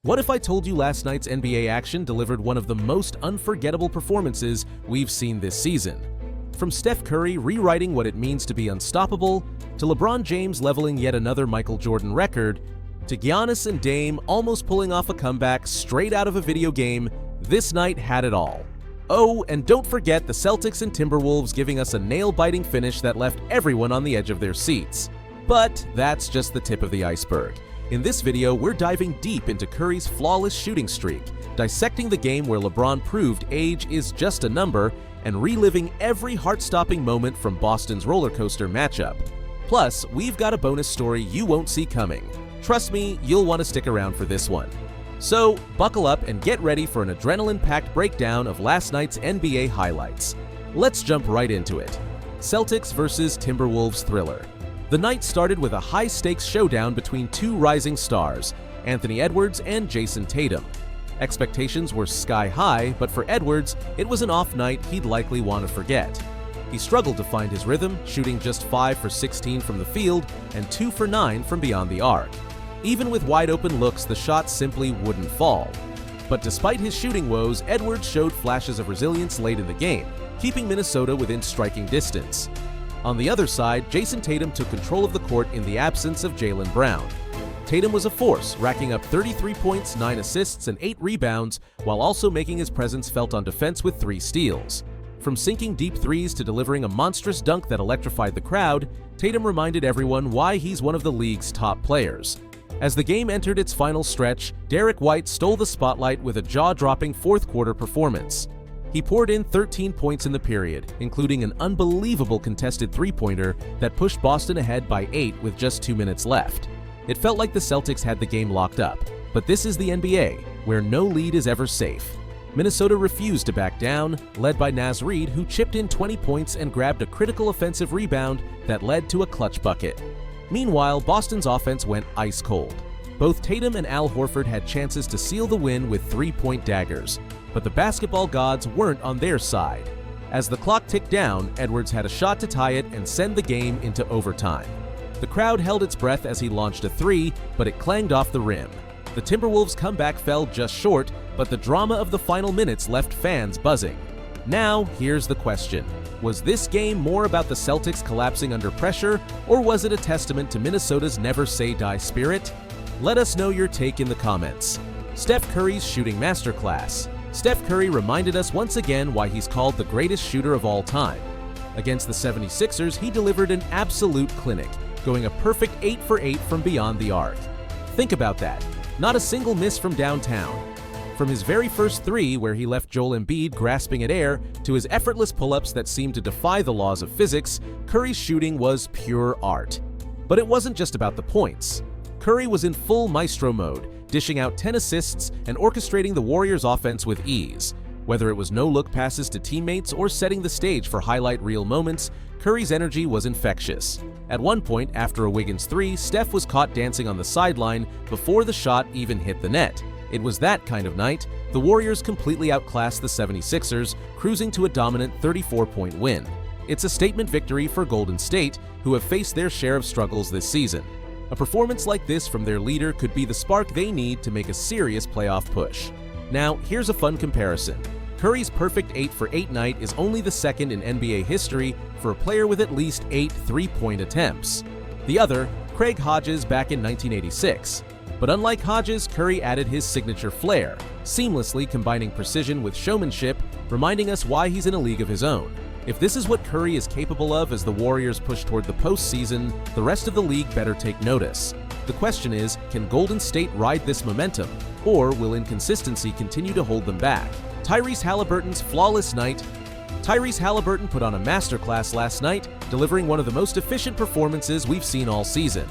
What if I told you last night's NBA action delivered one of the most unforgettable performances we've seen this season? From Steph Curry rewriting what it means to be unstoppable, to LeBron James leveling yet another Michael Jordan record, to Giannis and Dame almost pulling off a comeback straight out of a video game, this night had it all. Oh, and don't forget the Celtics and Timberwolves giving us a nail-biting finish that left everyone on the edge of their seats. But that's just the tip of the iceberg. In this video, we're diving deep into Curry's flawless shooting streak, dissecting the game where LeBron proved age is just a number, and reliving every heart-stopping moment from Boston's roller coaster matchup. Plus, we've got a bonus story you won't see coming. Trust me, you'll want to stick around for this one. So, buckle up and get ready for an adrenaline-packed breakdown of last night's NBA highlights. Let's jump right into it. Celtics vs. Timberwolves thriller. The night started with a high-stakes showdown between two rising stars, Anthony Edwards and Jason Tatum. Expectations were sky-high, but for Edwards, it was an off night he'd likely want to forget. He struggled to find his rhythm, shooting just 5 for 16 from the field and 2 for 9 from beyond the arc. Even with wide-open looks, the shots simply wouldn't fall. But despite his shooting woes, Edwards showed flashes of resilience late in the game, keeping Minnesota within striking distance. On the other side, Jason Tatum took control of the court in the absence of Jaylen Brown. Tatum was a force, racking up 33 points, 9 assists, and 8 rebounds, while also making his presence felt on defense with 3 steals. From sinking deep threes to delivering a monstrous dunk that electrified the crowd, Tatum reminded everyone why he's one of the league's top players. As the game entered its final stretch, Derek White stole the spotlight with a jaw-dropping fourth-quarter performance. He poured in 13 points in the period, including an unbelievable contested three-pointer that pushed Boston ahead by 8 with just 2 minutes left. It felt like the Celtics had the game locked up, but this is the NBA, where no lead is ever safe. Minnesota refused to back down, led by Naz Reid, who chipped in 20 points and grabbed a critical offensive rebound that led to a clutch bucket. Meanwhile, Boston's offense went ice cold. Both Tatum and Al Horford had chances to seal the win with 3-point daggers, but the basketball gods weren't on their side. As the clock ticked down, Edwards had a shot to tie it and send the game into overtime. The crowd held its breath as he launched a three, but it clanged off the rim. The Timberwolves' comeback fell just short, but the drama of the final minutes left fans buzzing. Now, here's the question. Was this game more about the Celtics collapsing under pressure, or was it a testament to Minnesota's never-say-die spirit? Let us know your take in the comments. Steph Curry's shooting masterclass. Steph Curry reminded us once again why he's called the greatest shooter of all time. Against the 76ers, he delivered an absolute clinic, going a perfect 8 for 8 from beyond the arc. Think about that. Not a single miss from downtown. From his very first three, where he left Joel Embiid grasping at air, to his effortless pull-ups that seemed to defy the laws of physics, Curry's shooting was pure art. But it wasn't just about the points. Curry was in full maestro mode, dishing out 10 assists and orchestrating the Warriors' offense with ease. Whether it was no-look passes to teammates or setting the stage for highlight reel moments, Curry's energy was infectious. At one point, after a Wiggins three, Steph was caught dancing on the sideline before the shot even hit the net. It was that kind of night. The Warriors completely outclassed the 76ers, cruising to a dominant 34-point win. It's a statement victory for Golden State, who have faced their share of struggles this season. A performance like this from their leader could be the spark they need to make a serious playoff push. Now, here's a fun comparison. Curry's perfect 8 for 8 night is only the second in NBA history for a player with at least 8 three-point attempts. The other, Craig Hodges back in 1986. But unlike Hodges, Curry added his signature flair, seamlessly combining precision with showmanship, reminding us why he's in a league of his own. If this is what Curry is capable of as the Warriors push toward the postseason, the rest of the league better take notice. The question is, can Golden State ride this momentum, or will inconsistency continue to hold them back? Tyrese Halliburton's flawless night. Tyrese Halliburton put on a masterclass last night, delivering one of the most efficient performances we've seen all season.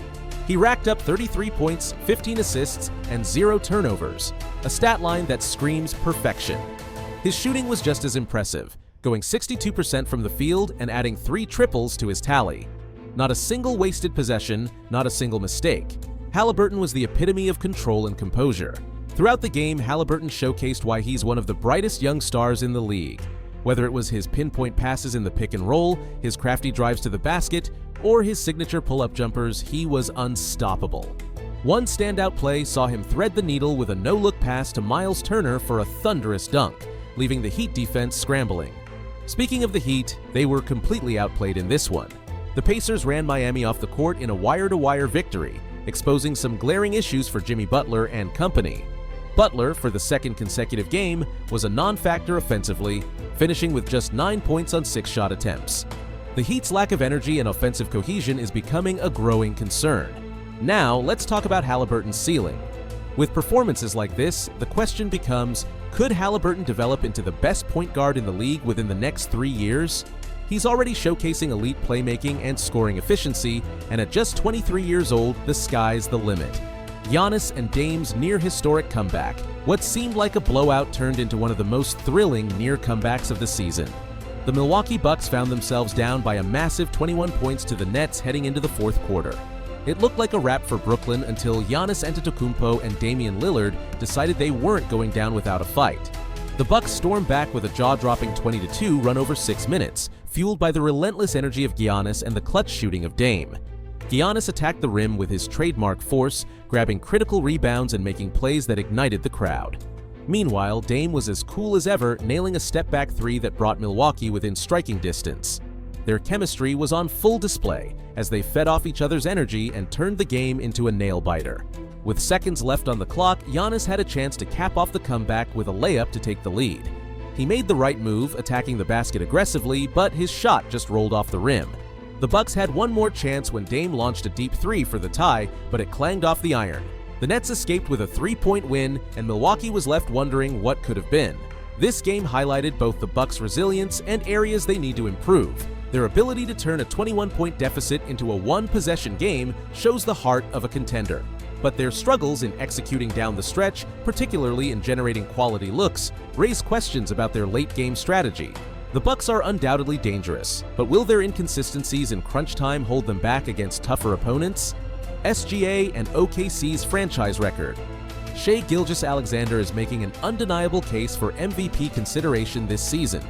He racked up 33 points, 15 assists, and 0 turnovers, a stat line that screams perfection. His shooting was just as impressive, going 62% from the field and adding 3 triples to his tally. Not a single wasted possession, not a single mistake. Halliburton was the epitome of control and composure. Throughout the game, Halliburton showcased why he's one of the brightest young stars in the league. Whether it was his pinpoint passes in the pick and roll, his crafty drives to the basket, or his signature pull-up jumpers, he was unstoppable. One standout play saw him thread the needle with a no-look pass to Miles Turner for a thunderous dunk, leaving the Heat defense scrambling. Speaking of the Heat, they were completely outplayed in this one. The Pacers ran Miami off the court in a wire-to-wire victory, exposing some glaring issues for Jimmy Butler and company. Butler, for the second consecutive game, was a non-factor offensively, finishing with just 9 points on 6 shot attempts. The Heat's lack of energy and offensive cohesion is becoming a growing concern. Now, let's talk about Haliburton's ceiling. With performances like this, the question becomes, could Haliburton develop into the best point guard in the league within the next 3 years? He's already showcasing elite playmaking and scoring efficiency, and at just 23 years old, the sky's the limit. Giannis and Dame's near-historic comeback. What seemed like a blowout turned into one of the most thrilling near comebacks of the season. The Milwaukee Bucks found themselves down by a massive 21 points to the Nets heading into the fourth quarter. It looked like a wrap for Brooklyn until Giannis Antetokounmpo and Damian Lillard decided they weren't going down without a fight. The Bucks stormed back with a jaw-dropping 20-2 run over 6 minutes, fueled by the relentless energy of Giannis and the clutch shooting of Dame. Giannis attacked the rim with his trademark force, grabbing critical rebounds and making plays that ignited the crowd. Meanwhile, Dame was as cool as ever, nailing a step-back three that brought Milwaukee within striking distance. Their chemistry was on full display as they fed off each other's energy and turned the game into a nail-biter. With seconds left on the clock, Giannis had a chance to cap off the comeback with a layup to take the lead. He made the right move, attacking the basket aggressively, but his shot just rolled off the rim. The Bucks had one more chance when Dame launched a deep three for the tie, but it clanged off the iron. The Nets escaped with a 3-point win, and Milwaukee was left wondering what could have been. This game highlighted both the Bucks' resilience and areas they need to improve. Their ability to turn a 21-point deficit into a one-possession game shows the heart of a contender. But their struggles in executing down the stretch, particularly in generating quality looks, raise questions about their late-game strategy. The Bucks are undoubtedly dangerous, but will their inconsistencies in crunch time hold them back against tougher opponents? SGA and OKC's franchise record. Shai Gilgeous-Alexander is making an undeniable case for MVP consideration this season,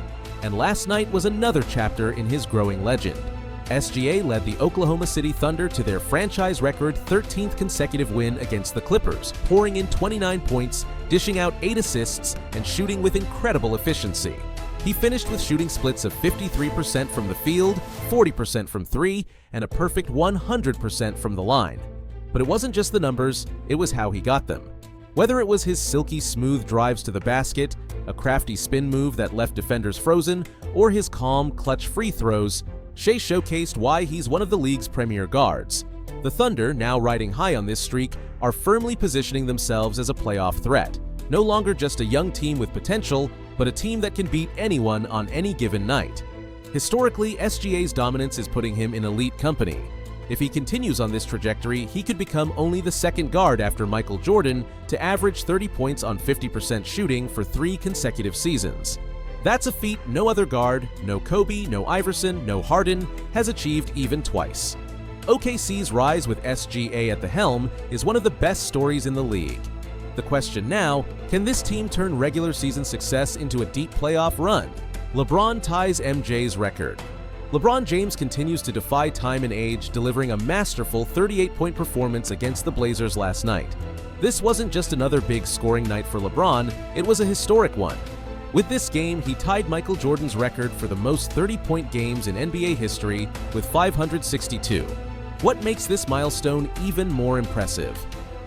and last night was another chapter in his growing legend. SGA led the Oklahoma City Thunder to their franchise record 13th consecutive win against the Clippers, pouring in 29 points, dishing out 8 assists, and shooting with incredible efficiency. He finished with shooting splits of 53% from the field, 40% from 3, and a perfect 100% from the line. But it wasn't just the numbers, it was how he got them. Whether it was his silky smooth drives to the basket, a crafty spin move that left defenders frozen, or his calm, clutch free throws, Shai showcased why he's one of the league's premier guards. The Thunder, now riding high on this streak, are firmly positioning themselves as a playoff threat. No longer just a young team with potential, but a team that can beat anyone on any given night. Historically, SGA's dominance is putting him in elite company. If he continues on this trajectory, he could become only the second guard after Michael Jordan to average 30 points on 50% shooting for 3 consecutive seasons. That's a feat no other guard, no Kobe, no Iverson, no Harden, has achieved even twice. OKC's rise with SGA at the helm is one of the best stories in the league. The question now, can this team turn regular season success into a deep playoff run? LeBron ties MJ's record. LeBron James continues to defy time and age, delivering a masterful 38-point performance against the Blazers last night. This wasn't just another big scoring night for LeBron, it was a historic one. With this game, he tied Michael Jordan's record for the most 30-point games in NBA history with 562. What makes this milestone even more impressive?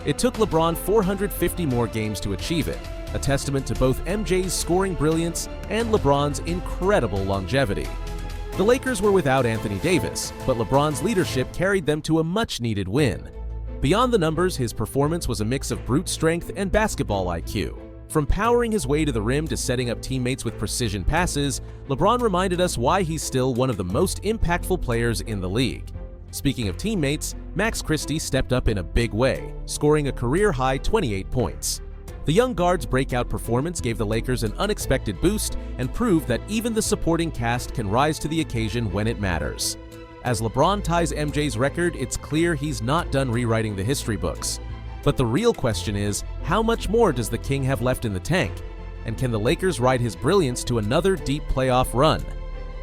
It took LeBron 450 more games to achieve it, a testament to both MJ's scoring brilliance and LeBron's incredible longevity. The Lakers were without Anthony Davis, but LeBron's leadership carried them to a much-needed win. Beyond the numbers, his performance was a mix of brute strength and basketball IQ. From powering his way to the rim to setting up teammates with precision passes, LeBron reminded us why he's still one of the most impactful players in the league. Speaking of teammates, Max Christie stepped up in a big way, scoring a career-high 28 points. The young guard's breakout performance gave the Lakers an unexpected boost and proved that even the supporting cast can rise to the occasion when it matters. As LeBron ties MJ's record, it's clear he's not done rewriting the history books. But the real question is, how much more does the King have left in the tank? And can the Lakers ride his brilliance to another deep playoff run?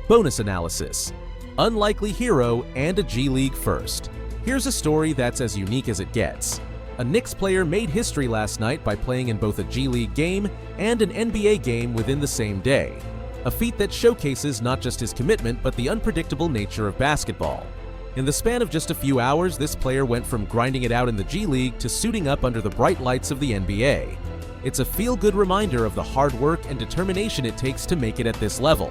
Bonus analysis. Unlikely hero and a G League first. Here's a story that's as unique as it gets. A Knicks player made history last night by playing in both a G League game and an NBA game within the same day. A feat that showcases not just his commitment but the unpredictable nature of basketball. In the span of just a few hours, this player went from grinding it out in the G League to suiting up under the bright lights of the NBA. It's a feel-good reminder of the hard work and determination it takes to make it at this level.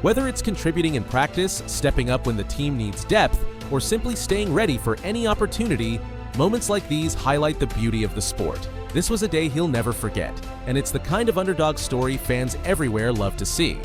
Whether it's contributing in practice, stepping up when the team needs depth, or simply staying ready for any opportunity, moments like these highlight the beauty of the sport. This was a day he'll never forget, and it's the kind of underdog story fans everywhere love to see.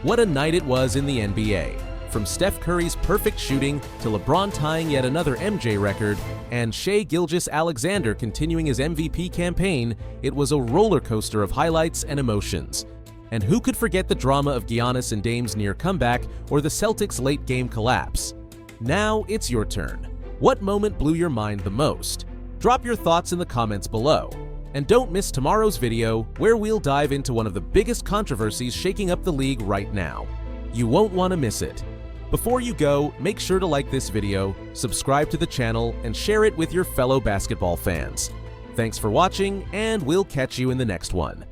What a night it was in the NBA. From Steph Curry's perfect shooting to LeBron tying yet another MJ record and Shai Gilgeous-Alexander continuing his MVP campaign, it was a roller coaster of highlights and emotions. And who could forget the drama of Giannis and Dame's near comeback or the Celtics' late-game collapse? Now it's your turn. What moment blew your mind the most? Drop your thoughts in the comments below. And don't miss tomorrow's video, where we'll dive into one of the biggest controversies shaking up the league right now. You won't want to miss it. Before you go, make sure to like this video, subscribe to the channel, and share it with your fellow basketball fans. Thanks for watching, and we'll catch you in the next one.